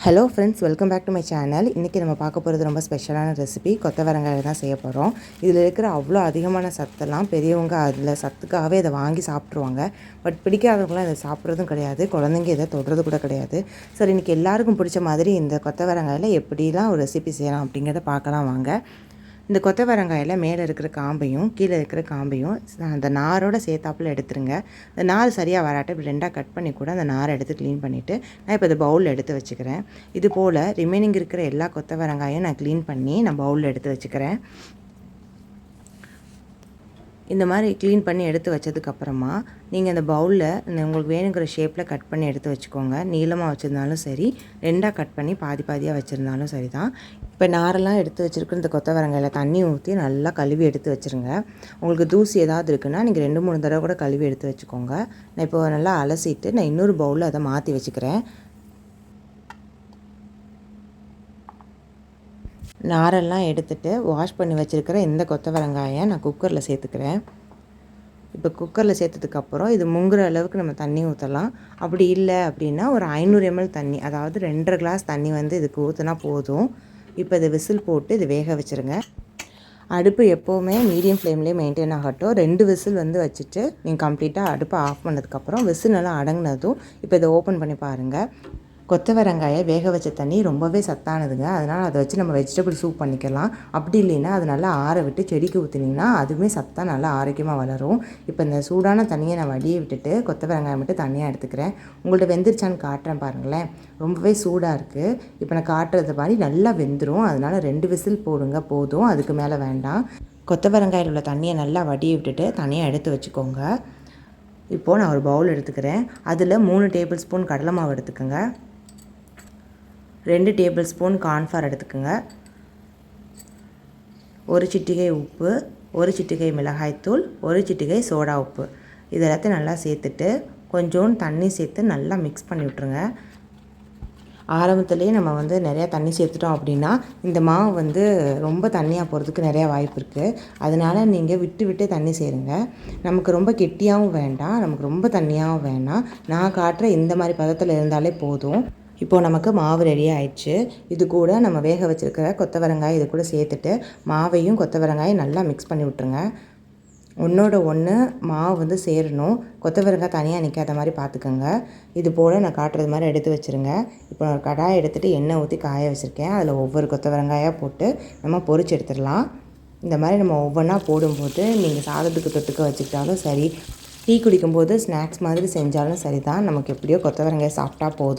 Hello friends, welcome back to my channel. இன்றைக்கி நம்ம பார்க்க போகிறது ரொம்ப ஸ்பெஷலான ரெசிபி கொத்தவரங்காய் தான் செய்ய போகிறோம். இதில் இருக்கிற அவ்வளோ அதிகமான சத்தெல்லாம் பெரியவங்க அதில் சத்துக்காகவே இதை வாங்கி சாப்பிட்ருவாங்க. பட் பிடிக்காதவங்களாம் இதை சாப்பிட்றதும் கிடையாது, குழந்தைங்க இதை தொடுறது கூட கிடையாது. சரி, இன்றைக்கி எல்லாருக்கும் பிடிச்ச மாதிரி இந்த கொத்தவரங்காயில் எப்படிலாம் ஒரு ரெசிபி செய்யலாம் அப்படிங்கிறத பார்க்கலாம் வாங்க. இந்த கொத்தவரங்காயில் மேலே இருக்கிற காம்பையும் கீழே இருக்கிற காம்பையும் அந்த நாரோட சேர்த்தாப்பில் எடுத்துருங்க. இந்த நார் சரியாக வராட்ட இப்படி ரெண்டாக கட் பண்ணி கூட அந்த நாரை எடுத்து க்ளீன் பண்ணிவிட்டு நான் இப்போ இந்த பவுலில் எடுத்து வச்சுக்கிறேன். இது போல் ரிமைனிங் இருக்கிற எல்லா கொத்தவரங்காயும் நான் க்ளீன் பண்ணி நான் பவுலில் எடுத்து வச்சுக்கிறேன். இந்த மாதிரி க்ளீன் பண்ணி எடுத்து வச்சதுக்கப்புறமா நீங்கள் இந்த பவுலில் உங்களுக்கு வேணுங்கிற ஷேப்பில் கட் பண்ணி எடுத்து வச்சுக்கோங்க. நீளமாக வச்சுருந்தாலும் சரி, ரெண்டாக கட் பண்ணி பாதி பாதியாக வச்சுருந்தாலும் சரி தான். இப்போ நாரெல்லாம் எடுத்து வச்சுருக்க இந்த கொத்தவரங்காயில் தண்ணி ஊற்றி நல்லா கழுவி எடுத்து வச்சுருங்க. உங்களுக்கு தூசி ஏதாவது இருக்குன்னா நீங்கள் 2-3 தடவை கூட கழுவி எடுத்து வச்சுக்கோங்க. நான் இப்போ நல்லா அலசிட்டு நான் இன்னொரு பவுலில் அதை மாற்றி வச்சுக்கிறேன். நாரெல்லாம் எடுத்துகிட்டு வாஷ் பண்ணி வச்சுருக்கிற இந்த கொத்தவரங்காயை நான் குக்கரில் சேர்த்துக்கிறேன். இப்போ குக்கரில் சேர்த்ததுக்கப்புறம் இது முங்குற அளவுக்கு நம்ம தண்ணி ஊற்றலாம். அப்படி இல்லை அப்படின்னா ஒரு 500 ml தண்ணி, அதாவது 2.5 கிளாஸ் தண்ணி இதுக்கு ஊற்றினா போதும். இப்போ இதை விசில் போட்டு இது வேக வச்சுருங்க. அடுப்பு எப்போவுமே மீடியம் ஃப்ளேம்லேயே மெயின்டைன் ஆகட்டும். 2 விசில் வச்சுட்டு நீங்கள் கம்ப்ளீட்டாக அடுப்பை ஆஃப் பண்ணதுக்கப்புறம் விசில் நல்லா அடங்கினதும் இப்போ இதை ஓப்பன் பண்ணி பாருங்கள். கொத்தவரங்காயை வேக வச்ச தண்ணி ரொம்பவே சத்தானதுங்க. அதனால் அதை வச்சு நம்ம வெஜிடபிள் சூப் பண்ணிக்கலாம். அப்படி இல்லைன்னா அது நல்லா ஆற விட்டு செடிக்கு ஊற்றினீங்கன்னா அதுவுமே சத்தாக நல்லா ஆரோக்கியமாக வளரும். இப்போ இந்த சூடான தண்ணியை நான் வடியை விட்டுட்டு கொத்தவரங்காயை மட்டும் தனியாக எடுத்துக்கிறேன். உங்கள்கிட்ட வெந்துருச்சான்னு காட்டுறேன் பாருங்களேன். ரொம்பவே சூடாக இருக்குது. இப்போ நான் காட்டுறது மாதிரி நல்லா வெந்துடும். அதனால் 2 விசில் போடுங்க போதும், அதுக்கு மேலே வேண்டாம். கொத்தவரங்காயில் உள்ள தண்ணியை நல்லா வடியை விட்டுட்டு தனியாக எடுத்து வச்சுக்கோங்க. இப்போது நான் ஒரு பவுல் எடுத்துக்கிறேன். அதில் 3 டேபிள் ஸ்பூன் கடலை மாவு எடுத்துக்கோங்க. 2 டேபிள் ஸ்பூன் கார்ன்ஃப்ளவர் எடுத்துக்கோங்க. 1 சிட்டிகை உப்பு, 1 சிட்டிகை மிளகாய்த்தூள், 1 சிட்டிகை சோடா உப்பு, இது எல்லாத்தையும் நல்லா சேர்த்துட்டு கொஞ்சோண்டு தண்ணி சேர்த்து நல்லா மிக்ஸ் பண்ணி விட்ருங்க. ஆரம்பத்துலேயே நம்ம நிறையா தண்ணி சேர்த்துட்டோம் அப்படின்னா இந்த மாவு ரொம்ப தண்ணியாக போகிறதுக்கு நிறையா வாய்ப்பு இருக்குது. அதனால் நீங்கள் விட்டு விட்டு தண்ணி சேருங்க. நமக்கு ரொம்ப கெட்டியாகவும் வேண்டாம், நமக்கு ரொம்ப தண்ணியாகவும் வேண்டாம். நான் காட்டுற இந்த மாதிரி பதத்தில் இருந்தாலே போதும். இப்போது நமக்கு மாவு ரெடி ஆயிடுச்சு. இது கூட நம்ம வேக வச்சுருக்கிற கொத்தவரங்காய் இது கூட சேர்த்துட்டு மாவையும் கொத்தவரங்காயும் நல்லா மிக்ஸ் பண்ணி விட்ருங்க. ஒன்றோட ஒன்று மாவு சேரணும். கொத்தவரங்காய் தனியாக நிற்காத மாதிரி பார்த்துக்கோங்க. இது போல் நான் காட்டுறது மாதிரி எடுத்து வச்சுருங்க. இப்போ நான் கடாயை எடுத்துகிட்டு எண்ணெய் ஊற்றி காய வச்சுருக்கேன். அதில் ஒவ்வொரு கொத்தவரங்காயாக போட்டு நம்ம பொரிச்சு எடுத்துடலாம். இந்த மாதிரி நம்ம ஒவ்வொன்றா போடும்போது நீங்கள் சாதத்துக்கு தொட்டுக்க வச்சுக்கிட்டாலும் சரி, டீ குடிக்கும்போது ஸ்நாக்ஸ் மாதிரி செஞ்சாலும் சரி தான், நமக்கு எப்படியோ கொத்தவரங்காய் சாப்பிட்டா போதும்.